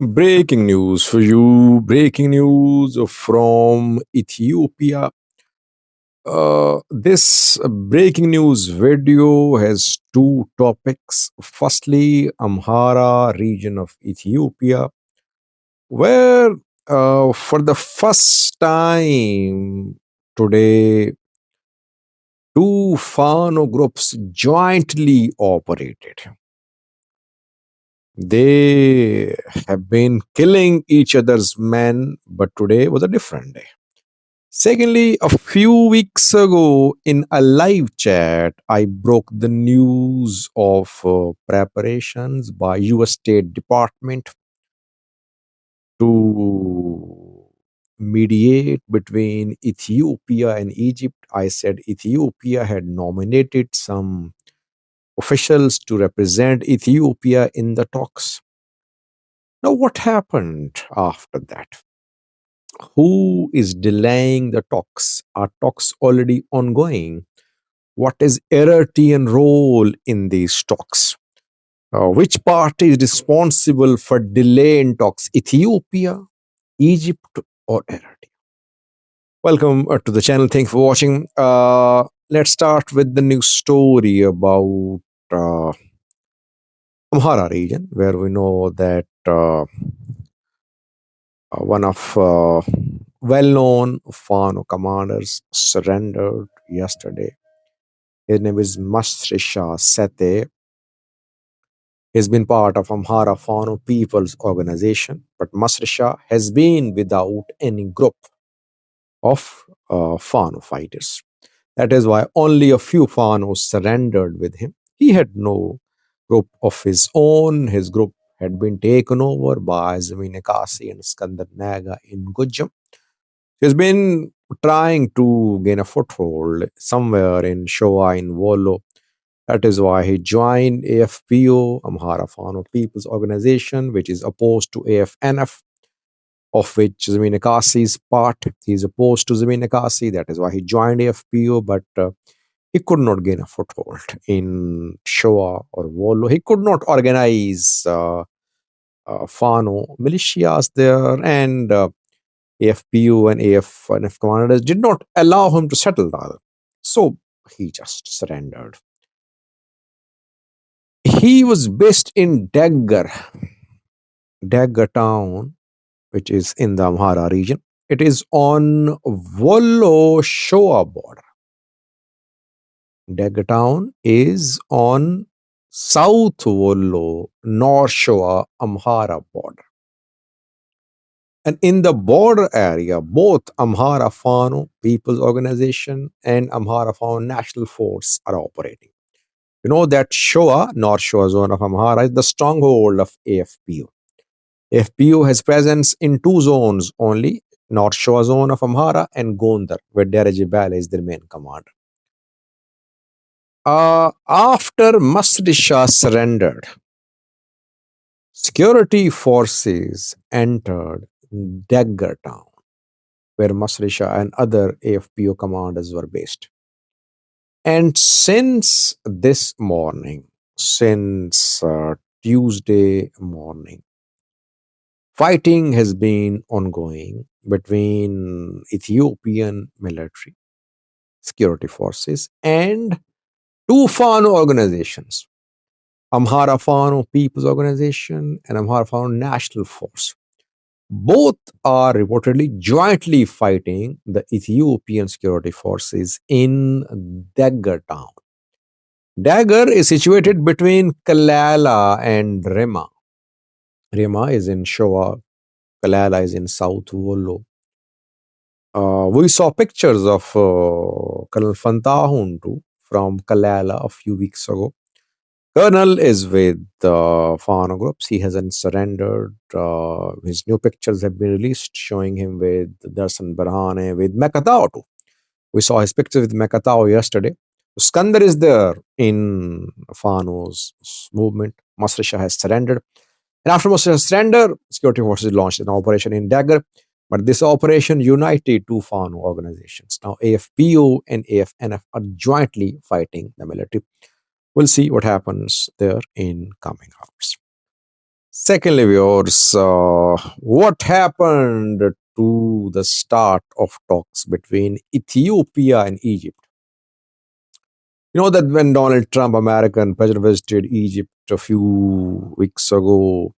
Breaking news for you. Breaking news from Ethiopia. This breaking news video has two topics. Firstly, Amhara region of Ethiopia, where for the first time today, two Fano groups jointly operated. They have been killing each other's men, but today was a different day. Secondly, a few weeks ago in a live chat, I broke the news of preparations by US State Department to mediate between Ethiopia and Egypt. I said Ethiopia had nominated some officials to represent Ethiopia in the talks. Now, what happened after that? Who is delaying the talks? Are talks already ongoing? What is Eritrean role in these talks? Which party is responsible for delay in talks? Ethiopia, Egypt, or Eritrea? Welcome to the channel. Thanks for watching. Let's start with the news story about Amhara region, where we know that one of well-known Fano commanders surrendered yesterday. His name is Masrisha Sete. He's been part of Amhara Fano People's Organization, but Masrisha has been without any group of Fano fighters. That is why only a few Fanos surrendered with him. He had no group of his own. His group had been taken over by Zamine Kasi and Skandar Naga in Gujam. He's been trying to gain a foothold somewhere in Shoa in Wollo. That is why he joined AFPO, Amhara Fano People's Organization, which is opposed to AFNF, of which Zamine Kasi is part. He's opposed to Zamine Kasi. That is why he joined AFPO, but he could not gain a foothold in Shoa or Wollo. He could not organize Fano militias there, and AFPU and AFNF commanders did not allow him to settle rather. So he just surrendered. He was based in Daggar town, which is in the Amhara region. It is on Wollo Shoa border. Daggar town is on South Wollo, North Shoa, Amhara border. And in the border area, both Amhara Fano People's Organization and Amhara Fano National Force are operating. You know that Shoa, North Shoa zone of Amhara, is the stronghold of AFPU. AFPU has presence in two zones only, North Shoa zone of Amhara and Gondar, where Dereje Bale is their main commander. After Masri Shah surrendered, security forces entered Daggar town, where Masri Shah and other AFPO commanders were based. And since this morning, since Tuesday morning, fighting has been ongoing between Ethiopian military, security forces, and two Fano organizations, Amhara Fano People's Organization and Amhara Fano National Force. Both are reportedly jointly fighting the Ethiopian security forces in Daggar town. Daggar is situated between Kalala and Rema. Rema is in Shoa, Kalala is in South Wollo. We saw pictures of Colonel Fantahun from Kalala a few weeks ago. Colonel is with the Fano groups. He hasn't surrendered. His new pictures have been released showing him with Darsan Barhane, with Mekatao too. We saw his picture with Mekatao yesterday. Skandar is there in Fano's movement. Masrisha has surrendered. And after Masrisha's surrender, security forces launched an operation in Daggar. But this operation united two Fano organizations. Now AFPO and AFNF are jointly fighting the military. We'll see what happens there in coming hours. Secondly, viewers, what happened to the start of talks between Ethiopia and Egypt? You know that when Donald Trump, American president, visited Egypt a few weeks ago,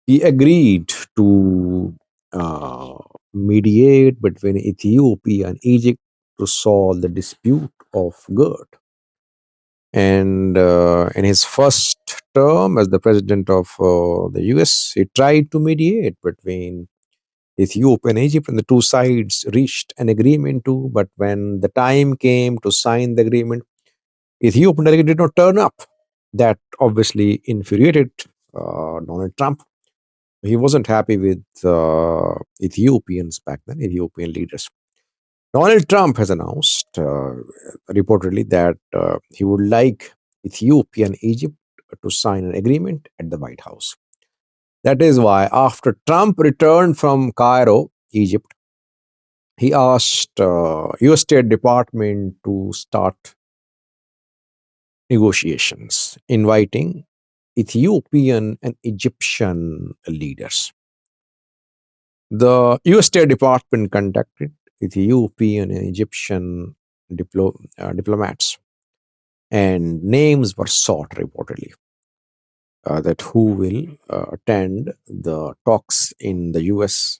he agreed to uh, mediate between Ethiopia and Egypt to solve the dispute of GERD. And in his first term as the president of the US, he tried to mediate between Ethiopia and Egypt, and the two sides reached an agreement too. But when the time came to sign the agreement, Ethiopian delegate did not turn up. That obviously infuriated Donald Trump. He wasn't happy with Ethiopians back then, Ethiopian leaders. Donald Trump has announced reportedly that he would like Ethiopia and Egypt to sign an agreement at the White House. That is why, after Trump returned from Cairo, Egypt, he asked U.S. State Department to start negotiations, inviting Ethiopian and Egyptian leaders. The U.S. State Department contacted Ethiopian and Egyptian diplomats, and names were sought reportedly that who will attend the talks in the U.S.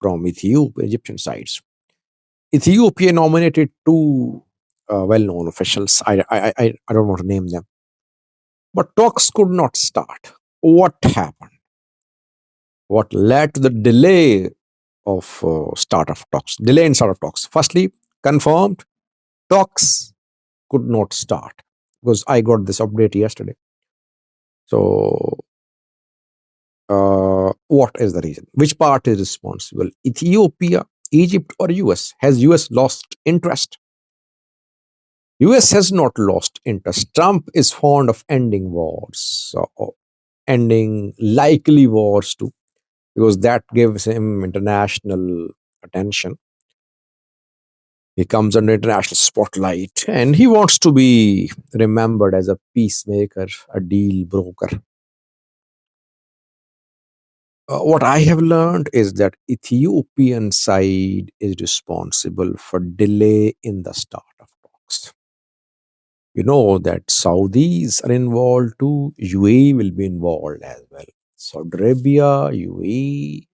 from Ethiopia, Egyptian sides. Ethiopia nominated two well-known officials. I don't want to name them, but talks could not start. What happened? What led to the delay of start of talks? Delay in start of talks. Firstly, confirmed talks could not start because I got this update yesterday. So, what is the reason? Which part is responsible? Ethiopia, Egypt, or US? Has US lost interest? US has not lost interest. Trump is fond of ending wars, ending likely wars too, because that gives him international attention. He comes under international spotlight and he wants to be remembered as a peacemaker, a deal broker. What I have learned is that Ethiopian side is responsible for delay in the start of talks. You know that Saudis are involved too. UAE will be involved as well. Saudi Arabia, UAE,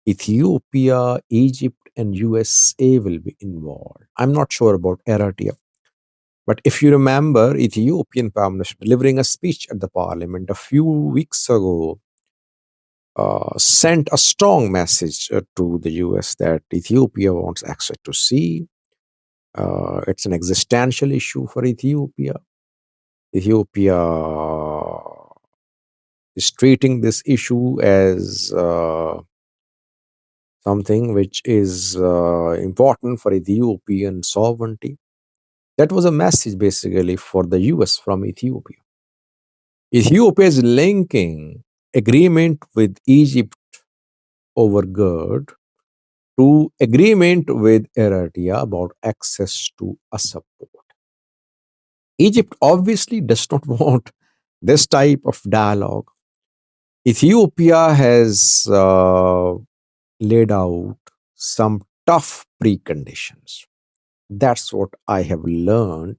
Ethiopia, Egypt, and USA will be involved. I'm not sure about Eritrea. But if you remember, Ethiopian Prime Minister delivering a speech at the parliament a few weeks ago sent a strong message to the US that Ethiopia wants access to sea. It's an existential issue for Ethiopia. Ethiopia is treating this issue as something which is important for Ethiopian sovereignty. That was a message basically for the US from Ethiopia. Ethiopia is linking agreement with Egypt over GERD to agreement with Eritrea about access to a support. Egypt obviously does not want this type of dialogue. Ethiopia has laid out some tough preconditions. That's what I have learned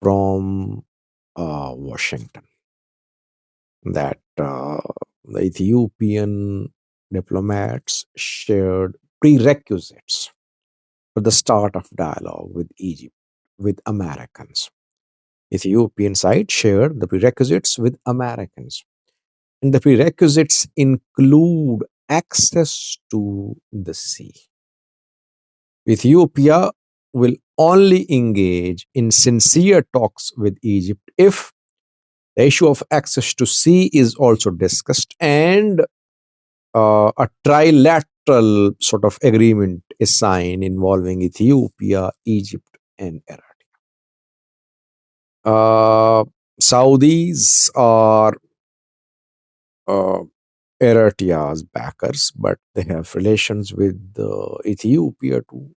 from Washington. That the Ethiopian diplomats shared prerequisites for the start of dialogue with Egypt, with Americans. Ethiopian side shared the prerequisites with Americans. And the prerequisites include access to the sea. Ethiopia will only engage in sincere talks with Egypt if the issue of access to sea is also discussed and a trilateral sort of agreement is signed involving Ethiopia, Egypt, and Eritrea. Saudis are uh, Eritrea's backers, but they have relations with Ethiopia too.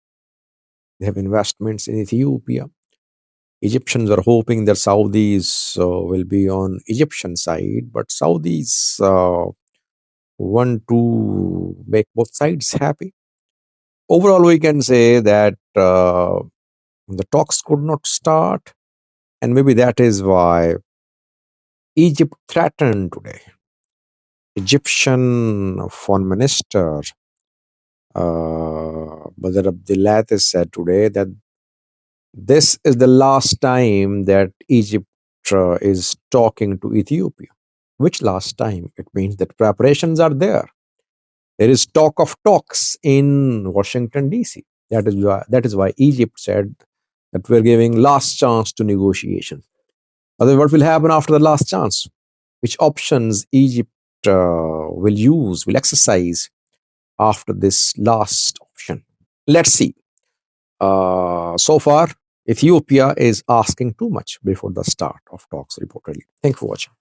They have investments in Ethiopia. Egyptians are hoping that Saudis will be on Egyptian side, but Saudis want to make both sides happy. Overall, we can say that the talks could not start, and maybe that is why Egypt threatened today. Egyptian Foreign Minister Badr Abdelatif said today that this is the last time that Egypt is talking to Ethiopia. Which last time? It means that preparations are there. There is talk of talks in Washington D.C. That is why Egypt said that we're giving last chance to negotiation. Otherwise, what will happen after the last chance? Which options Egypt will exercise after this last option? Let's see. So far, Ethiopia is asking too much before the start of talks, reportedly. Thank you for watching.